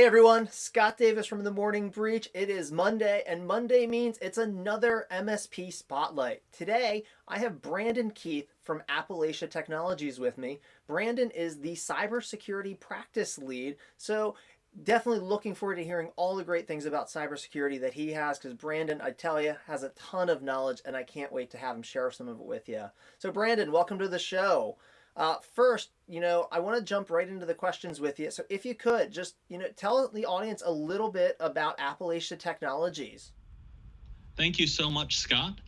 Hey everyone, Scott Davis from The Morning Breach. It is Monday, and Monday means it's another MSP Spotlight. Today, I have Brandon Keath from Appalachia Technologies with me. Brandon is the Cybersecurity Practice Lead, so definitely looking forward to hearing all the great things about cybersecurity that he has, because Brandon, I tell you, has a ton of knowledge, and I can't wait to have him share some of it with you. So Brandon, welcome to the show. First, I want to jump right into the questions with you. So if you could just, tell the audience a little bit about Appalachia Technologies. Thank you so much, Scott.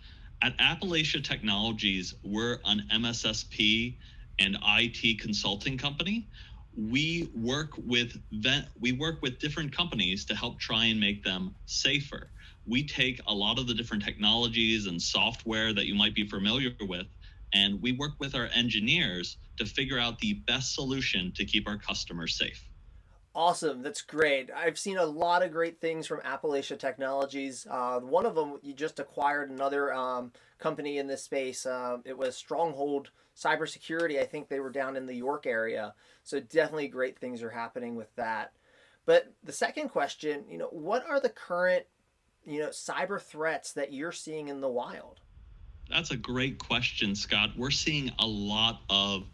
At Appalachia Technologies, we're an MSSP and IT consulting company. We work with different companies to help try and make them safer. We take a lot of the different technologies and software that you might be familiar with, and we work with our engineers to figure out the best solution to keep our customers safe. Awesome, that's great. I've seen a lot of great things from Appalachia Technologies. One of them, you just acquired another company in this space. It was Stronghold Cybersecurity. I think they were down in the York area. So definitely great things are happening with that. But the second question, what are the current, cyber threats that you're seeing in the wild? That's a great question, Scott. We're seeing a lot of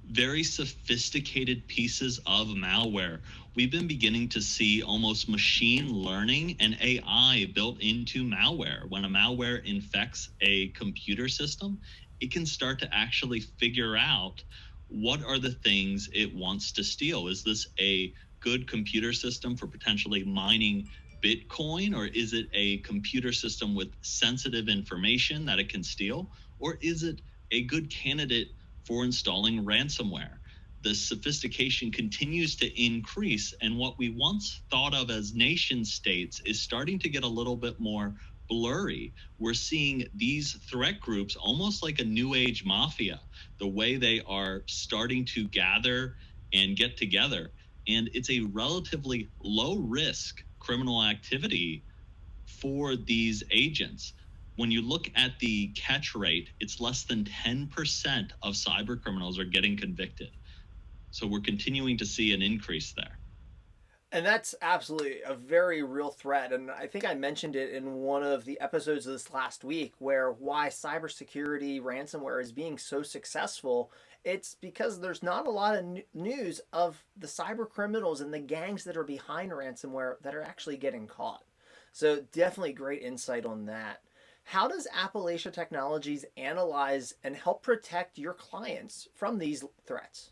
very sophisticated pieces of malware. We've been beginning to see almost machine learning and AI built into malware. When a malware infects a computer system, it can start to actually figure out what are the things it wants to steal. Is this a good computer system for potentially mining Bitcoin, or is it a computer system with sensitive information that it can steal, or is it a good candidate for installing ransomware? The sophistication continues to increase, and what we once thought of as nation states is starting to get a little bit more blurry. We're seeing these threat groups almost like a new age mafia, the way they are starting to gather and get together. And it's a relatively low risk criminal activity for these agents. When you look at the catch rate, it's less than 10% of cyber criminals are getting convicted. So we're continuing to see an increase there. And that's absolutely a very real threat. And I think I mentioned it in one of the episodes of this last week, where why cybersecurity ransomware is being so successful. It's because there's not a lot of news of the cyber criminals and the gangs that are behind ransomware that are actually getting caught. So definitely great insight on that. How does Appalachia Technologies analyze and help protect your clients from these threats?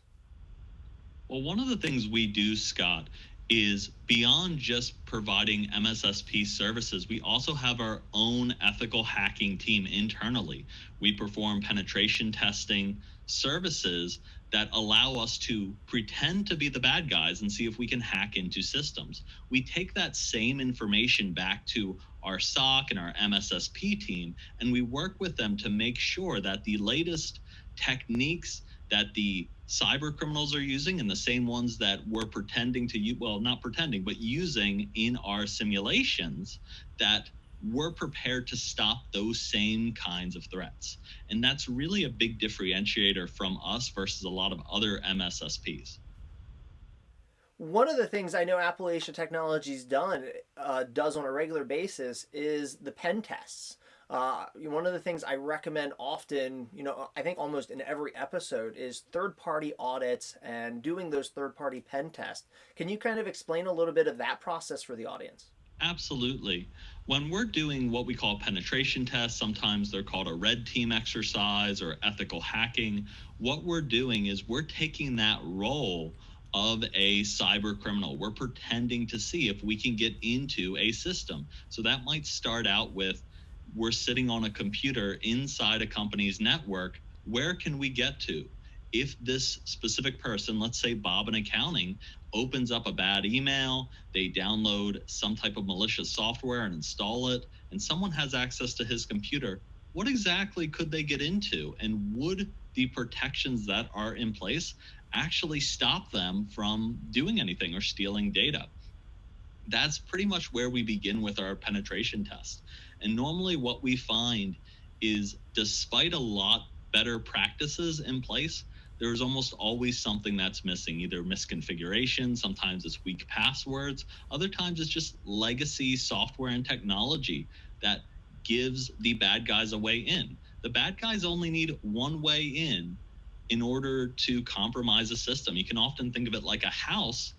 Well, one of the things we do, Scott, is beyond just providing MSSP services, we also have our own ethical hacking team internally. We perform penetration testing services that allow us to pretend to be the bad guys and see if we can hack into systems. We take that same information back to our SOC and our MSSP team, and we work with them to make sure that the latest techniques that the cyber criminals are using, and the same ones that we're pretending to use, well, not pretending, but using in our simulations, that we're prepared to stop those same kinds of threats. And that's really a big differentiator from us versus a lot of other MSSPs. One of the things I know Appalachia Technologies does on a regular basis is the pen tests. One of the things I recommend often, I think almost in every episode, is third-party audits and doing those third-party pen tests. Can you kind of explain a little bit of that process for the audience? Absolutely. When we're doing what we call penetration tests, sometimes they're called a red team exercise or ethical hacking. What we're doing is we're taking that role of a cyber criminal. We're pretending to see if we can get into a system. So that might start out with, we're sitting on a computer inside a company's network. Where can we get to? If this specific person, let's say Bob in accounting, opens up a bad email, they download some type of malicious software and install it, and someone has access to his computer, what exactly could they get into? And would the protections that are in place actually stop them from doing anything or stealing data? That's pretty much where we begin with our penetration test. And normally what we find is, despite a lot better practices in place, there's almost always something that's missing, either misconfiguration, sometimes it's weak passwords, other times it's just legacy software and technology that gives the bad guys a way in. The bad guys only need one way in order to compromise a system. You can often think of it like a house.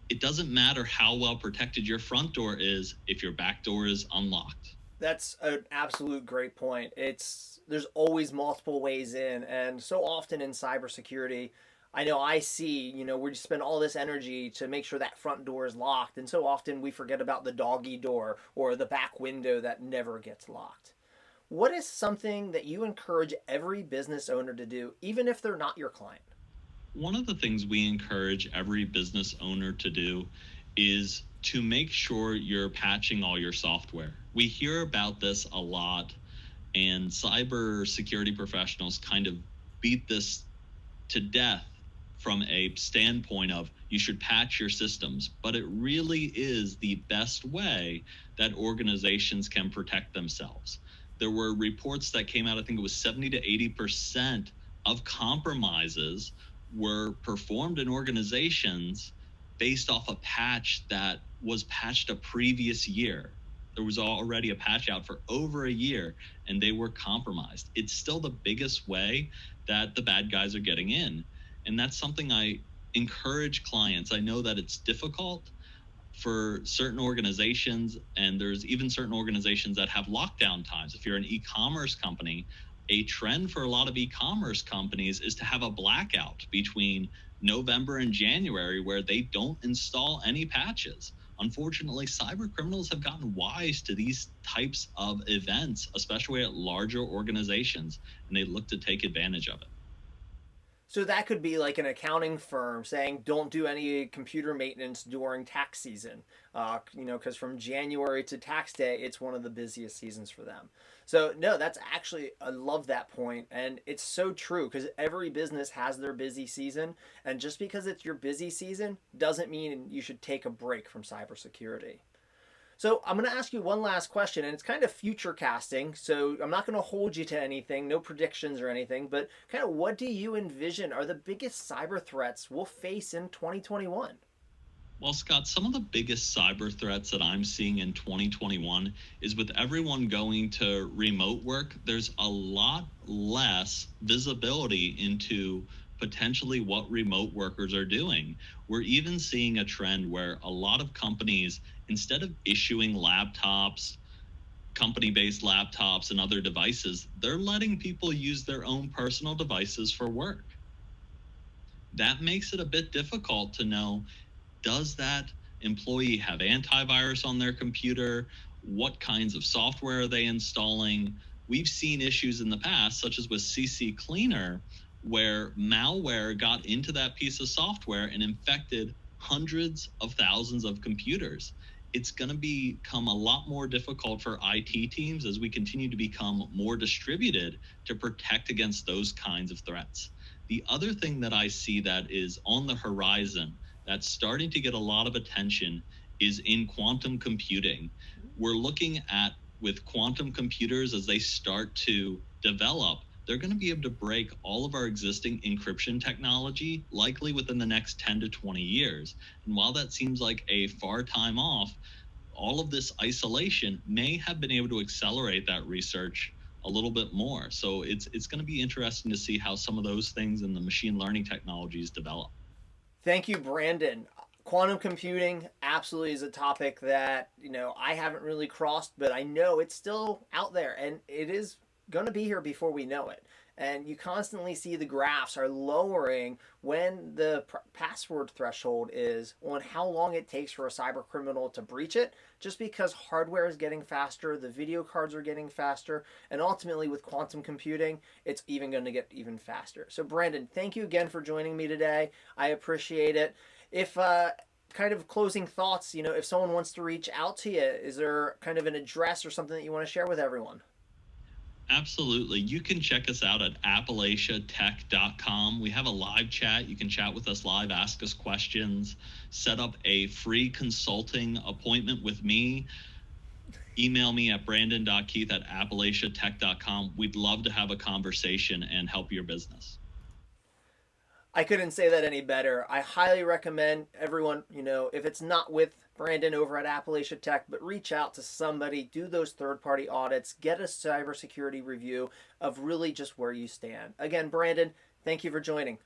It doesn't matter how well protected your front door is if your back door is unlocked. That's an absolute great point. There's always multiple ways in, and so often in cybersecurity, I know I see, we spend all this energy to make sure that front door is locked, and so often we forget about the doggy door or the back window that never gets locked. What is something that you encourage every business owner to do, even if they're not your client? One of the things we encourage every business owner to do is to make sure you're patching all your software. We hear about this a lot, and cybersecurity professionals kind of beat this to death from a standpoint of you should patch your systems, but it really is the best way that organizations can protect themselves. There were reports that came out, I think it was 70 to 80% of compromises were performed in organizations based off a patch that was patched a previous year. There was already a patch out for over a year and they were compromised. It's still the biggest way that the bad guys are getting in. And that's something I encourage clients. I know that it's difficult for certain organizations, and there's even certain organizations that have lockdown times. If you're an e-commerce company, a trend for a lot of e-commerce companies is to have a blackout between November and January where they don't install any patches. Unfortunately, cyber criminals have gotten wise to these types of events, especially at larger organizations, and they look to take advantage of it. So that could be like an accounting firm saying, don't do any computer maintenance during tax season, because from January to tax day, it's one of the busiest seasons for them. So no, that's actually, I love that point, and it's so true because every business has their busy season, and just because it's your busy season doesn't mean you should take a break from cybersecurity. So I'm going to ask you one last question, and it's kind of future casting. So I'm not going to hold you to anything, no predictions or anything, but kind of what do you envision are the biggest cyber threats we'll face in 2021? Well, Scott, some of the biggest cyber threats that I'm seeing in 2021 is with everyone going to remote work, there's a lot less visibility into potentially what remote workers are doing. We're even seeing a trend where a lot of companies, instead of issuing laptops, company-based laptops and other devices, they're letting people use their own personal devices for work. That makes it a bit difficult to know, does that employee have antivirus on their computer? What kinds of software are they installing? We've seen issues in the past, such as with CC Cleaner, where malware got into that piece of software and infected hundreds of thousands of computers. It's going to become a lot more difficult for IT teams as we continue to become more distributed to protect against those kinds of threats. The other thing that I see that is on the horizon that's starting to get a lot of attention is in quantum computing. We're looking at, with quantum computers, as they start to develop, they're going to be able to break all of our existing encryption technology, likely within the next 10 to 20 years. And while that seems like a far time off, all of this isolation may have been able to accelerate that research a little bit more. So it's going to be interesting to see how some of those things in the machine learning technologies develop. Thank you, Brandon. Quantum computing absolutely is a topic that, I haven't really crossed, but I know it's still out there and it is going to be here before we know it. And you constantly see the graphs are lowering when the password threshold is on how long it takes for a cyber criminal to breach it, just because hardware is getting faster, the video cards are getting faster, and ultimately with quantum computing, it's even going to get even faster. So Brandon, thank you again for joining me today. I appreciate it. If kind of closing thoughts, if someone wants to reach out to you, is there kind of an address or something that you want to share with everyone? Absolutely. You can check us out at appalachiatech.com. We have a live chat. You can chat with us live, ask us questions, set up a free consulting appointment with me. Email me at brandon.keath@appalachiatech.com. We'd love to have a conversation and help your business. I couldn't say that any better. I highly recommend everyone, if it's not with Brandon over at Appalachia Tech, but reach out to somebody, do those third party audits, get a cybersecurity review of really just where you stand. Again, Brandon, thank you for joining.